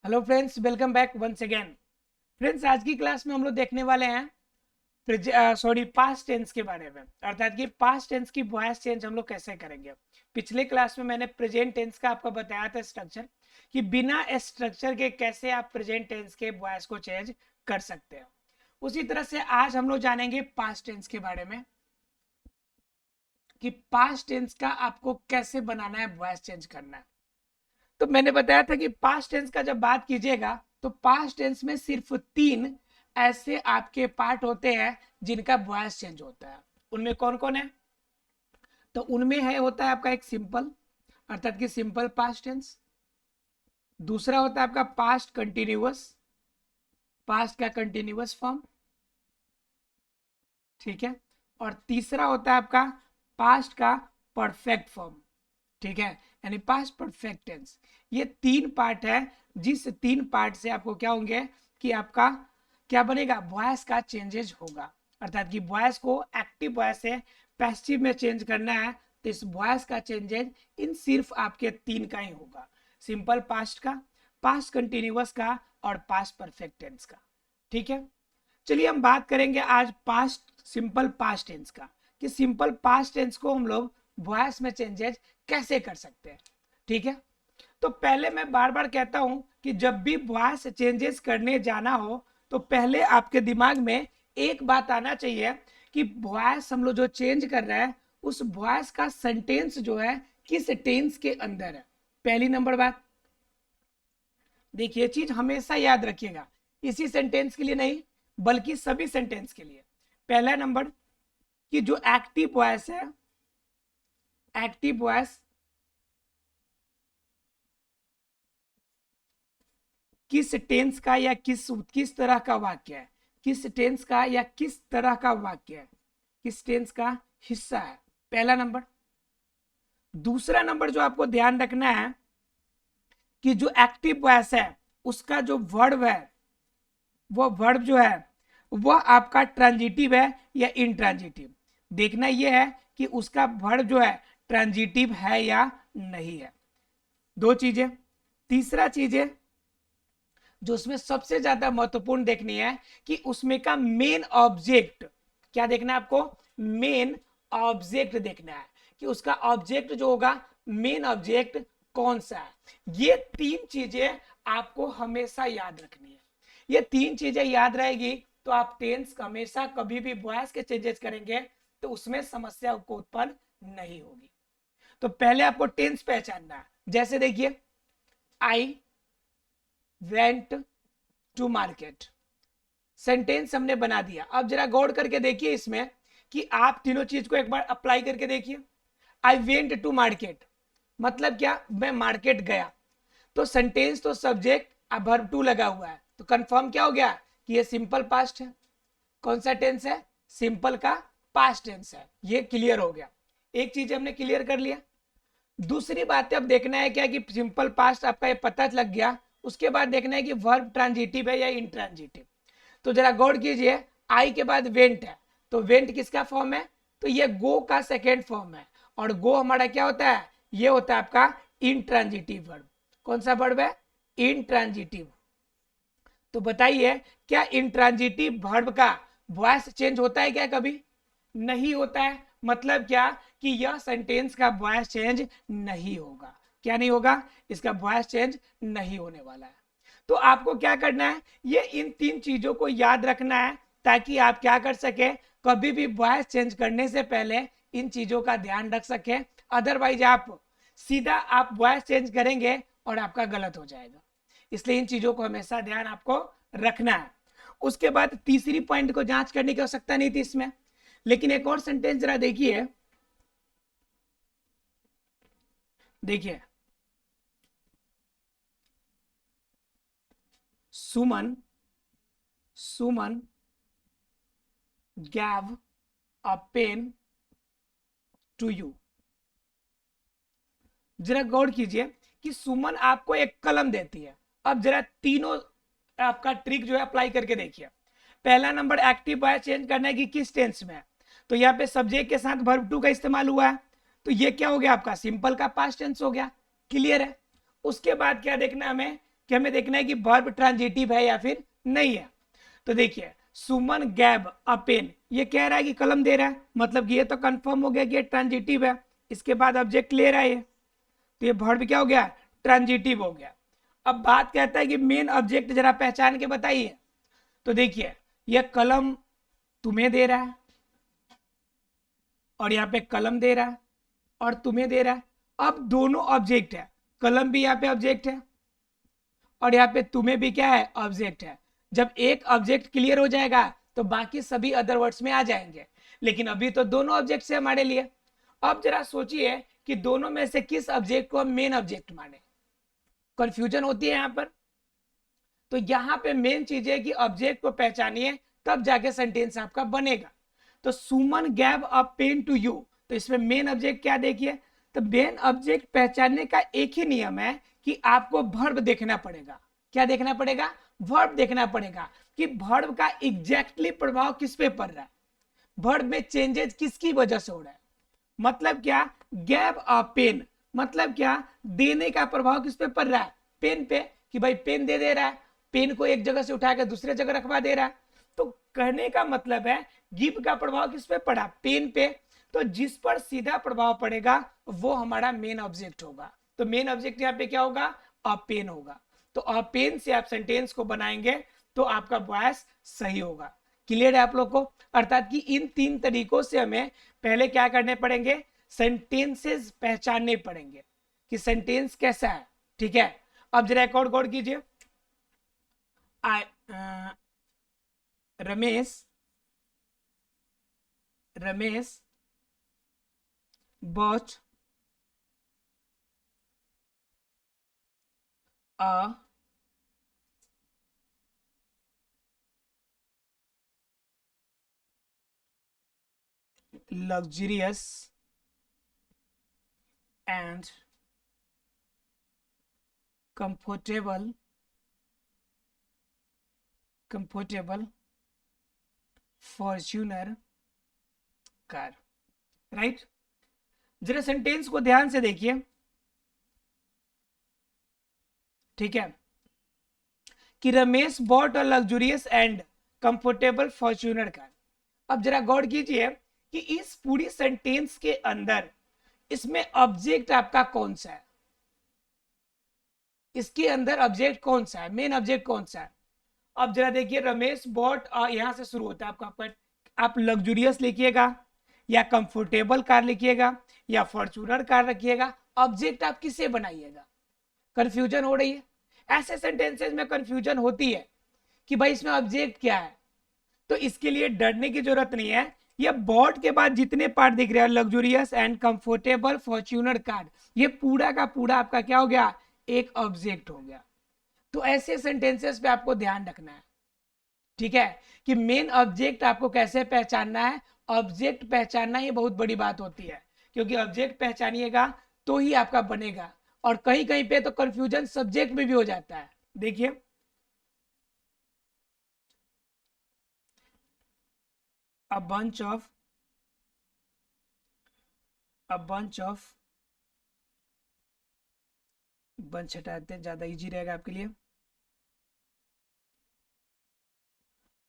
Hello friends, welcome back once again. Friends, आज की class में हम लोग देखने वाले हैं पास्ट टेंस के बारे में, अर्थात कि पास्ट टेंस की वॉइस चेंज हम लोग कैसे करेंगे। पिछले क्लास में मैंने प्रेजेंट टेंस का आपको बताया था स्ट्रक्चर, कि बिना स्ट्रक्चर के कैसे आप प्रेजेंट टेंस के वॉइस को चेंज कर सकते हैं। उसी तरह से आज हम लोग जानेंगे पास्ट टेंस के बारे में, कि पास्ट टेंस का आपको कैसे बनाना है, वॉइस चेंज करना है। तो मैंने बताया था कि पास्ट टेंस का जब बात कीजिएगा तो पास्ट टेंस में सिर्फ 3 ऐसे आपके पार्ट होते हैं जिनका वॉइस चेंज होता है। उनमें कौन कौन है? तो उनमें होता है आपका एक सिंपल, अर्थात कि सिंपल पास्ट टेंस। दूसरा होता है आपका पास्ट कंटिन्यूअस, पास्ट का कंटिन्यूअस फॉर्म, ठीक है। और तीसरा होता है आपका पास्ट का परफेक्ट फॉर्म, ठीक है, यानी पास्ट परफेक्ट टेंस। ये 3 पार्ट है, जिस 3 पार्ट से आपको क्या होंगे कि आपका क्या बनेगा, वॉइस का चेंजेस होगा। अर्थात कि वॉइस को एक्टिव वॉइस से पैसिव में चेंज करना है, तो इस वॉइस का चेंजेस इन सिर्फ आपके 3 का ही होगा, सिंपल पास्ट का, पास्ट कंटिन्यूअस का और पास्ट परफेक्ट टेंस का, ठीक है। चलिए हम बात करेंगे आज पास्ट सिंपल पास्ट टेंस का, कि सिंपल पास्ट टेंस को हम लोग वॉइस में चेंजेस कैसे कर सकते हैं, ठीक है। तो पहले मैं बार बार कहता हूं कि जब भी वॉइस चेंजेस करने जाना हो तो पहले आपके दिमाग में एक बात आना चाहिए कि वॉइस हम लोग जो चेंज कर रहे हैं उस वॉइस का सेंटेंस जो है किस टेंस के अंदर है। पहली नंबर बात, देखिए चीज हमेशा याद रखिएगा, इसी सेंटेंस के लिए नहीं बल्कि सभी सेंटेंस के लिए। पहला नंबर कि जो एक्टिव वॉइस है, एक्टिव वॉइस किस टेंस का या किस तरह का वाक्य है, किस टेंस का या किस तरह का वाक्य है, किस टेंस का हिस्सा है, पहला नंबर। दूसरा नंबर जो आपको ध्यान रखना है कि जो एक्टिव वॉइस है उसका जो वर्ब है, वो वर्ब जो है वह आपका ट्रांजिटिव है या इंट्रांजिटिव। देखना यह है कि उसका वर्ब जो है ट्रांजिटिव है या नहीं है, 2 चीजें। तीसरा चीज है जो उसमें सबसे ज्यादा महत्वपूर्ण देखनी है कि उसमें का मेन ऑब्जेक्ट क्या देखना है आपको, मेन ऑब्जेक्ट देखना है कि उसका ऑब्जेक्ट जो होगा, मेन ऑब्जेक्ट कौन सा है। ये 3 चीजें आपको हमेशा याद रखनी है। ये 3 चीजें याद रहेगी तो आप टेंस हमेशा कभी भी वॉइस के चेंजेस करेंगे तो उसमें समस्या को उत्पन्न नहीं होगी। तो पहले आपको टेंस पहचानना है। जैसे देखिए, I went to market, sentence हमने बना दिया। अब जरा गौर करके देखिए इसमें कि आप तीनों चीज को एक बार अप्लाई करके देखिए। आई वेंट टू मार्केट मतलब क्या, मैं मार्केट गया। तो सेंटेंस तो सब्जेक्ट अब वर्ब टू लगा हुआ है, तो कंफर्म क्या हो गया कि ये सिंपल पास्ट है। कौन सा टेंस है? सिंपल का पास्ट टेंस है। ये क्लियर हो गया, एक चीज हमने क्लियर कर लिया। दूसरी बात अब देखना है क्या कि सिंपल पास्ट आपका ये पता लग गया, उसके बाद देखना है कि वर्ब ट्रांजिटिव है या इंट्रांजिटिव। तो जरा गौर कीजिए, आई के बाद वेंट है, तो वेंट किसका फॉर्म है? तो ये गो का सेकेंड फॉर्म है, और गो हमारा क्या होता है? ये होता है आपका इंट्रांजिटिव वर्ब। कौन सा वर्ब है? इंट्रांजिटिव। तो बताइए, क्या इंट्रांजिटिव वर्ब का वॉइस चेंज होता है क्या? कभी नहीं होता है। मतलब क्या कि यह सेंटेंस का वॉइस चेंज नहीं होगा। क्या नहीं होगा? इसका वॉइस चेंज नहीं होने वाला है। तो आपको क्या करना है, ये इन 3 चीजों को याद रखना है, ताकि आप क्या कर सके, कभी भी वॉइस चेंज करने से पहले इन चीजों का ध्यान रख सके। अदरवाइज आप सीधा आप वॉइस चेंज करेंगे और आपका गलत हो जाएगा। इसलिए इन चीजों को हमेशा ध्यान आपको रखना है। उसके बाद तीसरी पॉइंट को जांच करने की आवश्यकता नहीं थी इसमें, लेकिन एक और सेंटेंस जरा देखिए। देखिए, Suman Suman gave a pen to you. जरा गौर कीजिए कि सुमन आपको एक कलम देती है। अब जरा तीनों आपका ट्रिक जो है अप्लाई करके देखिए। पहला नंबर, एक्टिव वॉइस चेंज करना है कि किस टेंस में है। तो यहाँ पे सब्जेक्ट के साथ वर्ब टू का इस्तेमाल हुआ है, तो ये क्या हो गया आपका? सिंपल का पास्ट टेंस हो गया। क्लियर है? उसके बाद क्या देखना है हमें कि हमें देखना है कि वर्ब ट्रांजिटिव है या फिर नहीं है। तो देखिए सुमन गैब अ पेन, ये कह रहा है कि कलम दे रहा है, मतलब कि ये तो कंफर्म हो गया कि ये ट्रांजिटिव है। इसके बाद ऑब्जेक्ट ले रहा है ये, तो ये वर्ब क्या हो गया, ट्रांजिटिव हो गया। अब बात कहता है कि मेन ऑब्जेक्ट जरा पहचान के बताइए। तो देखिए ये कलम तुम्हें दे रहा है, और यहाँ पे कलम दे रहा है और तुम्हें दे रहा है। अब दोनों ऑब्जेक्ट है, कलम भी यहाँ पे ऑब्जेक्ट है और यहाँ पे तुम्हें भी क्या है, ऑब्जेक्ट है। जब एक ऑब्जेक्ट क्लियर हो जाएगा तो बाकी सभी अदर वर्ड्स में आ जाएंगे, लेकिन अभी तो दोनों ऑब्जेक्ट है हमारे लिए। अब जरा सोचिए कि दोनों में से किस ऑब्जेक्ट को हम मेन ऑब्जेक्ट माने। कंफ्यूजन होती है यहाँ पर। तो यहाँ पे मेन चीज है कि ऑब्जेक्ट को पहचानिए, तब जाके सेंटेंस आपका बनेगा। तो Suman gave a pen to you, तो इसमें मेन ऑब्जेक्ट क्या देखिए, तो मेन ऑब्जेक्ट पहचानने का एक ही नियम है कि आपको वर्ब देखना पड़ेगा। क्या देखना पड़ेगा, वर्ब देखना पड़ेगा कि वर्ब का एग्जैक्टली प्रभाव किस पे पड़ रहा है, वर्ब में चेंजेस किसकी वजह से हो रहा है। मतलब क्या, गैव अ पेन मतलब क्या, देने का प्रभाव किस पे पड़ रहा है, पेन पे, कि भाई पेन दे रहा है, पेन को एक जगह से उठा कर दूसरे जगह रखवा दे रहा है। तो कहने का मतलब है गिव का प्रभाव किस पे पड़ा, पेन पे। तो जिस पर सीधा प्रभाव पड़ेगा वो हमारा मेन ऑब्जेक्ट होगा। तो मेन ऑब्जेक्ट यहाँ पे क्या होगा, अ पेन होगा। तो अ पेन से आप सेंटेंस को बनाएंगे तो आपका वॉइस सही होगा। क्लियर है आप लोग को। अर्थात कि इन तीन तरीकों से हमें पहले क्या करने पड़ेंगे, सेंटेंसेस पहचानने पड़ेंगे कि सेंटेंस कैसा है। ठीक है, अब जरा एक और गौर कीजिए। Ramesh bought a luxurious and comfortable Fortuner car, right. जरा सेंटेंस को ध्यान से देखिए, ठीक है, कि Ramesh bought a luxurious and comfortable Fortuner car. अब जरा गौर कीजिए कि इस पूरी सेंटेंस के अंदर इसमें ऑब्जेक्ट आपका कौन सा है, इसके अंदर ऑब्जेक्ट कौन सा है, मेन ऑब्जेक्ट कौन सा है। अब जरा देखिए रमेश बॉट, यहां से शुरू होता है आपका, आप लग्जूरियस लिखिएगा या कंफर्टेबल कार लिखिएगा या फॉर्च्यूनर कार रखिएगा, ऑब्जेक्ट आप किससे बनाइएगा। कंफ्यूजन हो रही है, ऐसे सेंटेंसेस में कंफ्यूजन होती है कि भाई इसमें ऑब्जेक्ट क्या है। तो इसके लिए डरने की जरूरत नहीं है। ये बॉट के बाद जितने पार्ट दिख रहे हैं, luxurious and comfortable Fortuner car, ये पूरा का पूरा आपका क्या हो गया, एक ऑब्जेक्ट हो गया। तो ऐसे सेंटेंसेस पे आपको ध्यान रखना है, ठीक है, कि मेन ऑब्जेक्ट आपको कैसे पहचानना है। ऑब्जेक्ट पहचानना ही बहुत बड़ी बात होती है, क्योंकि ऑब्जेक्ट पहचानिएगा तो ही आपका बनेगा। और कहीं कहीं पे तो कंफ्यूजन सब्जेक्ट में भी हो जाता है। देखिए a bunch of बंच हटाते हैं, ज्यादा इजी रहेगा आपके लिए।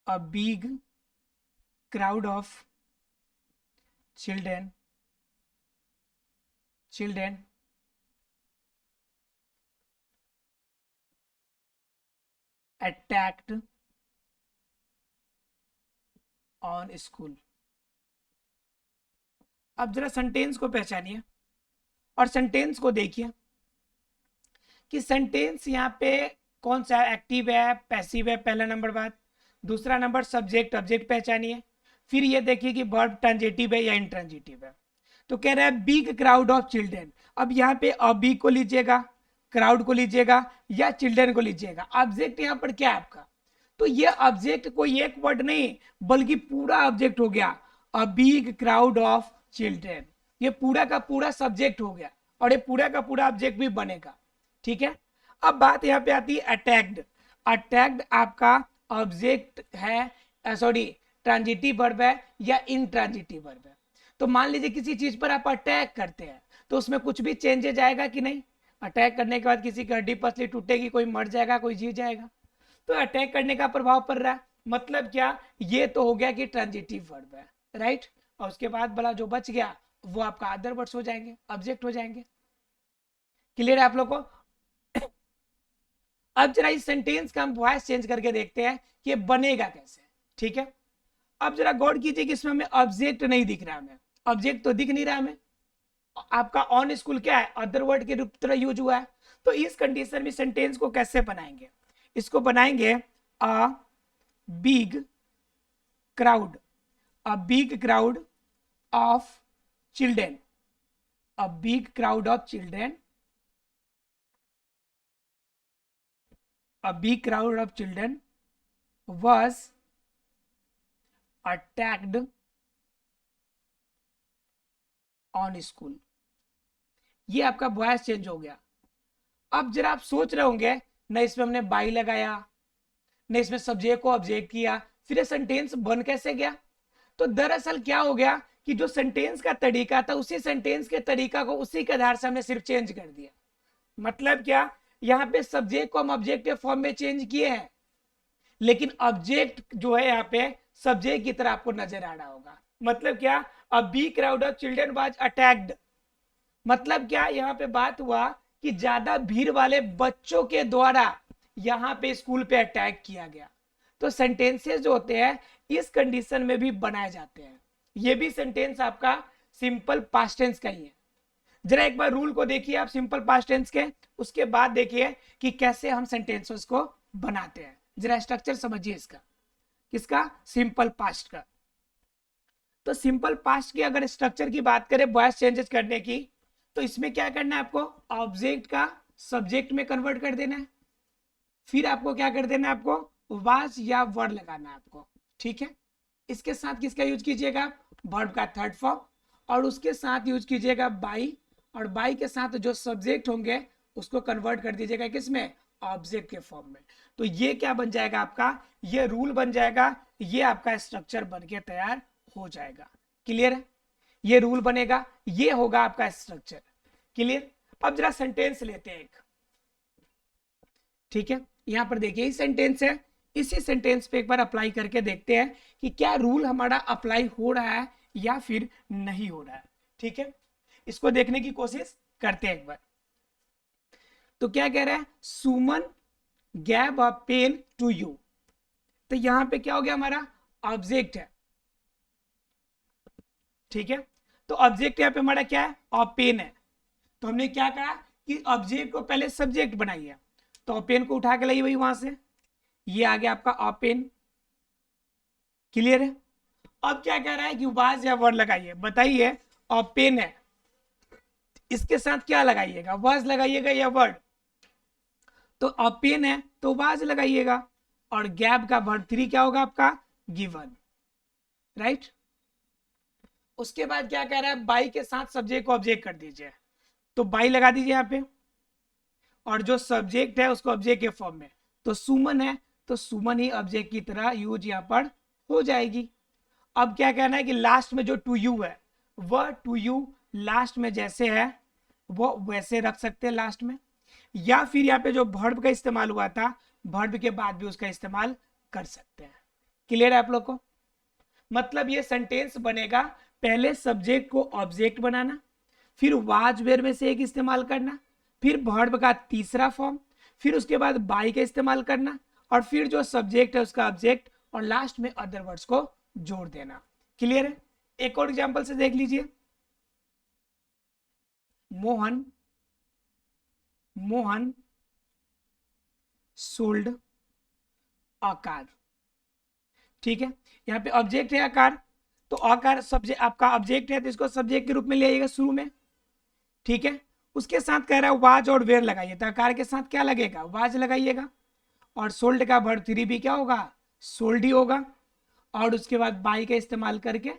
a big crowd of children attacked on school। अब जरा सेंटेंस को पहचानिए और सेंटेंस को देखिए कि सेंटेंस यहाँ पे कौन सा एक्टिव है, पैसिव है, पहला नंबर बात। दूसरा नंबर सब्जेक्ट ऑब्जेक्ट पहचानिए। फिर ये देखिए कि वर्ब ट्रांजिटिव है या इंट्रांजिटिव है। तो कह रहा है बिग क्राउड ऑफ चिल्ड्रेन। अब यहाँ पे बिग को लीजिएगा, क्राउड को लीजिएगा या चिल्ड्रेन को लीजिएगा। ऑब्जेक्ट यहाँ पर क्या है आपका, तो ये ऑब्जेक्ट कोई एक वर्ड नहीं बल्कि पूरा ऑब्जेक्ट हो गया, a big crowd of children. ये पूरा का पूरा सब्जेक्ट हो गया और ये पूरा का पूरा ऑब्जेक्ट भी बनेगा। ठीक है, अब बात यहाँ पे आती है अटैक्ड। अटैक्ड आपका ऑब्जेक्ट है, सॉरी ट्रांजिटिव वर्ब है या इंट्रांजिटिव वर्ब है। तो मान लीजिए किसी चीज पर आप अटैक करते हैं तो उसमें कुछ भी चेंजेज आएगा कि नहीं, अटैक करने के बाद किसी की हड्डी पसली टूटेगी, कोई मर जाएगा, कोई जी जाएगा। तो अटैक करने का प्रभाव पड़ रहा है, मतलब क्या, ये तो हो गया कि ट्रांजिटिव वर्ब है, राइट। और उसके बाद वाला जो बच गया वो आपका अदर वर्ड्स हो जाएंगे, ऑब्जेक्ट हो जाएंगे। क्लियर है आप लोग को? अब जरा इस सेंटेंस का हम वॉइस चेंज करके देखते हैं कि ये बनेगा कैसे, ठीक है। अब जरा गौर कीजिए कि इसमें हमें ऑब्जेक्ट नहीं दिख रहा, हमें ऑब्जेक्ट तो दिख नहीं रहा हमें। आपका ऑन स्कूल क्या है, अदर वर्ड के रूप तरह यूज हुआ है। तो इस कंडीशन में सेंटेंस को कैसे बनाएंगे, इसको बनाएंगे a big crowd, a big crowd of children, a big crowd of children, a big crowd of children was attacked on school। ये आपका वॉइस चेंज हो गया। अब जरा आप सोच रहे होंगे, न इसमें हमने बाई लगाया, न इसमें सब्जेक्ट को ऑब्जेक्ट किया, फिर ये सेंटेंस बन कैसे गया? तो दरअसल क्या हो गया कि जो सेंटेंस का तरीका था, उसी सेंटेंस के तरीका को उसी के आधार से हमने सिर्फ चेंज कर दिया। मतलब क्या, यहाँ पे सब्जेक्ट को हम ऑब्जेक्ट के फॉर्म में चेंज किए हैं, लेकिन ऑब्जेक्ट जो है यहाँ पे सब्जेक्ट की तरह आपको नजर आ रहा होगा। मतलब क्या, a big crowd of children was attacked, मतलब क्या, यहाँ पे बात हुआ कि ज्यादा भीड़ वाले बच्चों के द्वारा यहाँ पे स्कूल पे अटैक किया गया। तो सेंटेंसेस जो होते हैं इस कंडीशन में भी बनाए जाते हैं। ये भी सेंटेंस आपका सिंपल पास्ट टेंस का ही है। जरा एक बार रूल को देखिए आप सिंपल पास्ट टेंस के, उसके बाद देखिए कि कैसे हम सेंटेंसेस को बनाते हैं। जरा स्ट्रक्चर समझिए इसका, किसका, सिंपल पास्ट का। तो सिंपल पास्ट की अगर स्ट्रक्चर की बात करें वॉइस चेंजेस करने की, तो इसमें क्या करना है, आपको ऑब्जेक्ट का सब्जेक्ट में कन्वर्ट कर देना है, फिर आपको क्या कर देना है, आपको वाज या वर्ड लगाना है आपको, ठीक है। इसके साथ किसका यूज कीजिएगा, वर्ब का थर्ड फॉर्म, और उसके साथ यूज कीजिएगा बाई, और बाई के साथ जो सब्जेक्ट होंगे उसको कन्वर्ट कर दीजिएगा किसमें, ऑब्जेक्ट के फॉर्म में। तो ये क्या बन जाएगा आपका, ये रूल बन जाएगा, ये आपका स्ट्रक्चर बन के तैयार हो जाएगा। क्लियर है, ये रूल बनेगा, ये होगा आपका स्ट्रक्चर। क्लियर। अब जरा सेंटेंस लेते हैं एक, ठीक है। यहां पर देखिए सेंटेंस है, इसी सेंटेंस पे एक बार अप्लाई करके देखते हैं कि क्या रूल हमारा अप्लाई हो रहा है या फिर नहीं हो रहा है, ठीक है। इसको देखने की कोशिश करते हैं एक बार। तो क्या कह रहा है, Suman gave a pen to you. तो यहां पे क्या हो गया, हमारा ऑब्जेक्ट है, ठीक है। तो ऑब्जेक्ट यहाँ पे हमारा क्या है, अ पेन है। तो हमने क्या कहा कि ऑब्जेक्ट को पहले सब्जेक्ट बनाइए, तो पेन को उठा के लाइए वही वहां से, ये आ गया आपका अ पेन। क्लियर है। अब क्या कह रहा है कि वाज या वर्ड लगाइए, बताइए अ पेन है, इसके साथ क्या लगाइएगा, वाज लगाइएगा या वर्ड। तो अ पेन है तो वाज लगाइएगा, और गैप का वर्ड 3 क्या होगा आपका, गिवन, राइट। उसके बाद क्या कह रहा है, बाई के साथ सब्जेक्ट को ऑब्जेक्ट कर दीजिए, तो बाई लगा दीजिए यहाँ पे, और जो सब्जेक्ट है उसको ऑब्जेक्ट के फॉर्म में, तो सुमन है तो सुमन ही ऑब्जेक्ट की तरह यूज यहाँ पर हो जाएगी। अब क्या कहना है कि लास्ट में जो टू यू है, वह टू यू लास्ट में जैसे है वो वैसे रख सकते हैं लास्ट में, या फिर यहाँ पे जो वर्ब का इस्तेमाल हुआ था वर्ब के बाद भी उसका इस्तेमाल कर सकते हैं। क्लियर है आप लोग को? मतलब ये सेंटेंस बनेगा, पहले सब्जेक्ट को ऑब्जेक्ट बनाना, फिर वाज वेयर में से एक इस्तेमाल करना, फिर वर्ब का तीसरा फॉर्म, फिर उसके बाद बाई का इस्तेमाल करना, और फिर जो सब्जेक्ट है उसका ऑब्जेक्ट, और लास्ट में अदर वर्ड्स को जोड़ देना। क्लियर है। एक और एग्जांपल से देख लीजिए, मोहन सोल्ड अ कार, ठीक है। यहाँ पे ऑब्जेक्ट है आकार, तो आकार सब्जेक्ट आपका ऑब्जेक्ट है तो इसको सब्जेक्ट के रूप में ले आइएगा शुरू में, ठीक है। उसके साथ कह रहा है वाज और वेयर लगाइए, तो आकार के साथ क्या लगेगा, वाज लगाइएगा, और सोल्ड का वर्ड 3 भी क्या होगा, सोल्ड ही होगा, और उसके बाद बाई का इस्तेमाल करके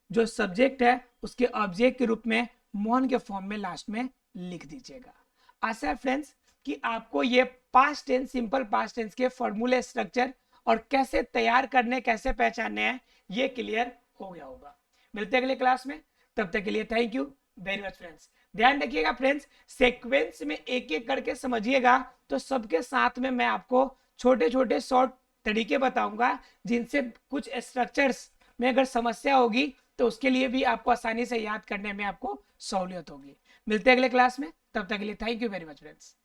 जो सब्जेक्ट है उसके ऑब्जेक्ट के रूप में मोहन के फॉर्म में लास्ट में लिख दीजिएगा। आशा है फ्रेंड्स कि आपको ये past tense, simple past tense के फॉर्मूले, स्ट्रक्चर और कैसे तैयार करने, कैसे पहचानने हैं, ये क्लियर हो गया होगा। मिलते हैं अगले क्लास में, तब तक के लिए thank you very much friends. ध्यान रखिएगा फ्रेंड्स, सीक्वेंस में एक एक करके समझिएगा तो सबके साथ में मैं आपको छोटे छोटे शॉर्ट तरीके बताऊंगा जिनसे कुछ स्ट्रक्चर्स में अगर समस्या होगी तो उसके लिए भी आपको आसानी से याद करने में आपको सहूलियत होगी। मिलते हैं अगले क्लास में, तब तक के लिए thank you very much friends.